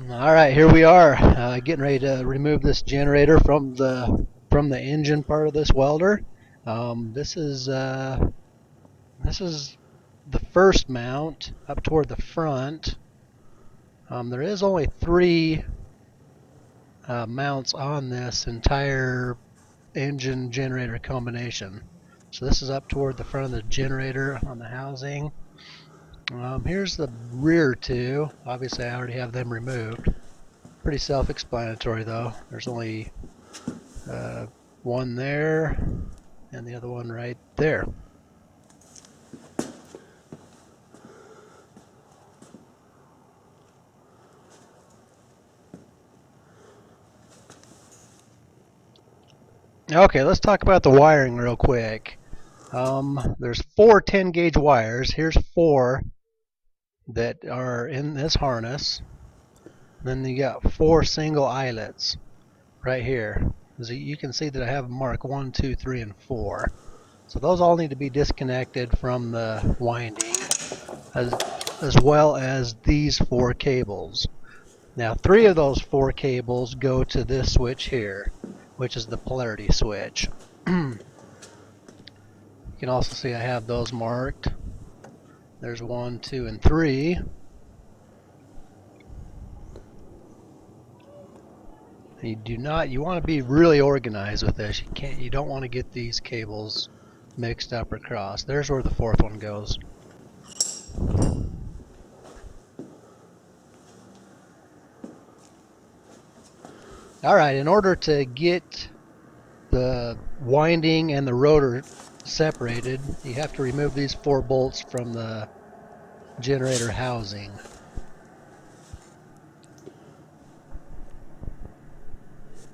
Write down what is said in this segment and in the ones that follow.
All right, here we are, getting ready to remove this generator from the engine part of this welder. This is the first mount up toward the front. There is only three mounts on this entire engine generator combination. So this is up toward the front of the generator on the housing. Here's the rear two. Obviously, I already have them removed. Pretty self-explanatory though. There's only one there and the other one right there. Okay, let's talk about the wiring real quick. There's four 10 gauge wires. Here's four that are in this harness. Then you got four single eyelets right here. As you can see that I have marked 1, 2, 3, and 4. So those all need to be disconnected from the winding, as well as these four cables. Now, three of those four cables go to this switch here, which is the polarity switch. You can also see I have those marked. There's 1, 2, and 3. You want to be really organized with this. You don't want to get these cables mixed up or crossed. There's where the fourth one goes. Alright, in order to get the winding and the rotor separated, you have to remove these four bolts from the generator housing.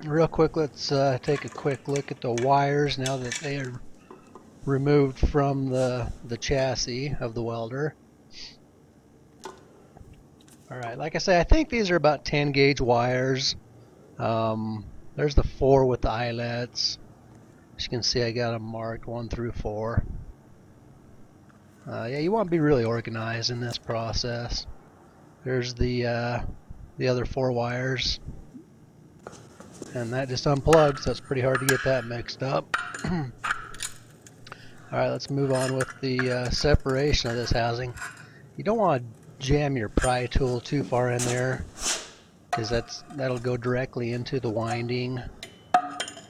Real quick, let's take a quick look at the wires now that they are removed from the chassis of the welder. Alright, like I say, I think these are about 10 gauge wires. There's the four with the eyelets. As you can see, I got them marked 1 through 4. Yeah, you want to be really organized in this process. There's the other 4 wires, and that just unplugs, so it's pretty hard to get that mixed up. Alright, let's move on with the separation of this housing. You don't want to jam your pry tool too far in there, because that'll go directly into the winding.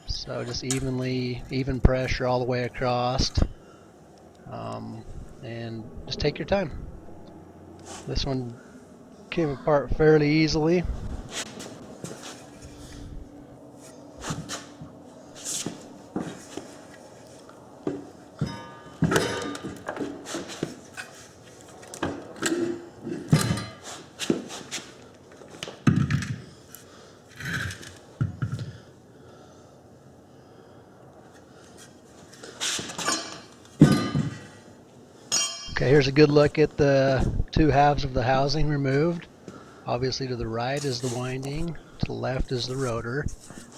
So just even pressure all the way across, and just take your time. This one came apart fairly easily. Okay, here's a good look at the two halves of the housing removed. Obviously to the right is the winding, to the left is the rotor.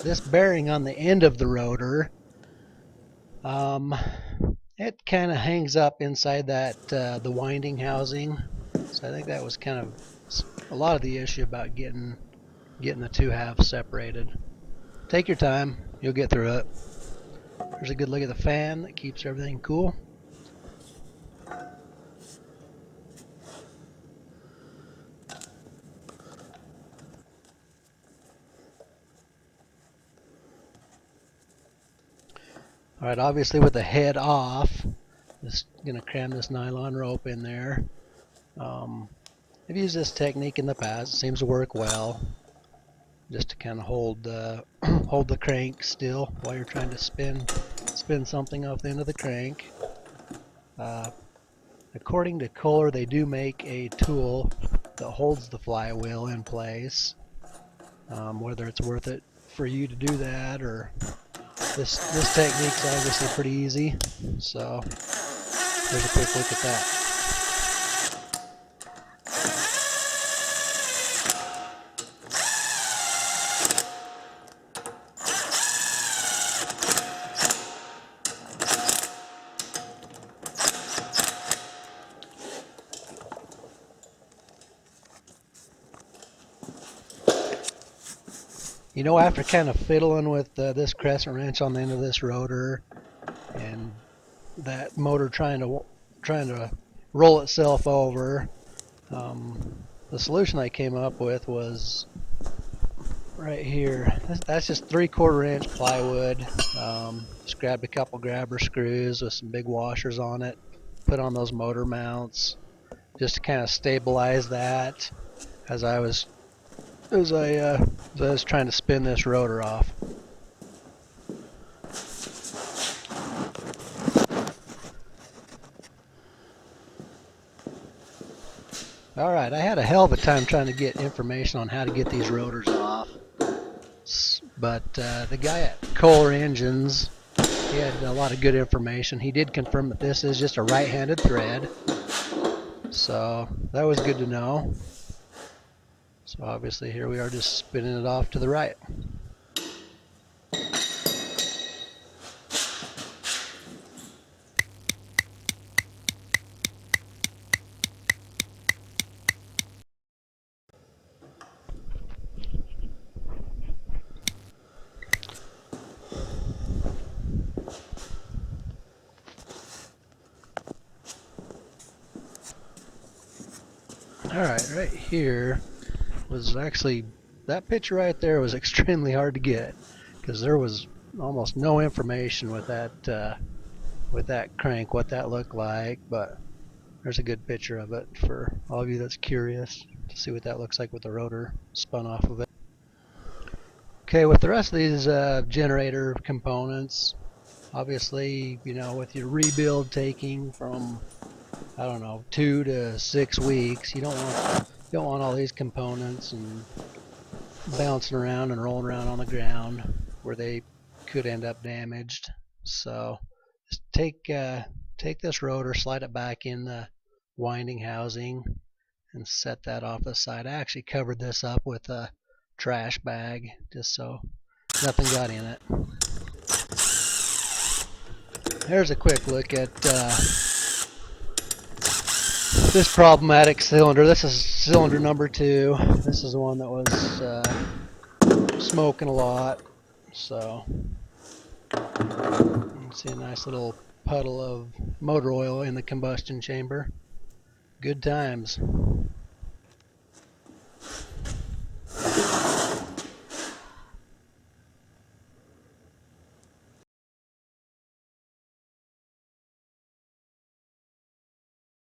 This bearing on the end of the rotor, it kind of hangs up inside that the winding housing. So I think that was kind of a lot of the issue about getting the two halves separated. Take your time, you'll get through it. Here's a good look at the fan that keeps everything cool. Alright, obviously with the head off, just going to cram this nylon rope in there. I've used this technique in the past. It seems to work well. Just to kind of hold the crank still while you're trying to spin something off the end of the crank. According to Kohler, they do make a tool that holds the flywheel in place. Whether it's worth it for you to do that, or this technique's obviously pretty easy. So there's a quick look at that. You know, after kind of fiddling with this crescent wrench on the end of this rotor and that motor trying to roll itself over, the solution I came up with was right here. That's just 3/4 inch plywood. Just grabbed a couple grabber screws with some big washers on it, put on those motor mounts just to kind of stabilize that as I was trying to spin this rotor off. Alright, I had a hell of a time trying to get information on how to get these rotors off. But the guy at Kohler Engines, he had a lot of good information. He did confirm that this is just a right-handed thread. So that was good to know. So obviously here we are just spinning it off to the right. Alright, right here was actually, that picture right there was extremely hard to get because there was almost no information with that crank, what that looked like, but there's a good picture of it for all of you that's curious to see what that looks like with the rotor spun off of it. Okay, with the rest of these generator components, obviously, you know, with your rebuild taking from, I don't know, 2 to 6 weeks, you don't want all these components and bouncing around and rolling around on the ground where they could end up damaged. So just take this rotor, slide it back in the winding housing, and set that off the side. I actually covered this up with a trash bag just so nothing got in it. Here's a quick look at this problematic cylinder. This is cylinder number 2. This is the one that was smoking a lot. So you can see a nice little puddle of motor oil in the combustion chamber. Good times.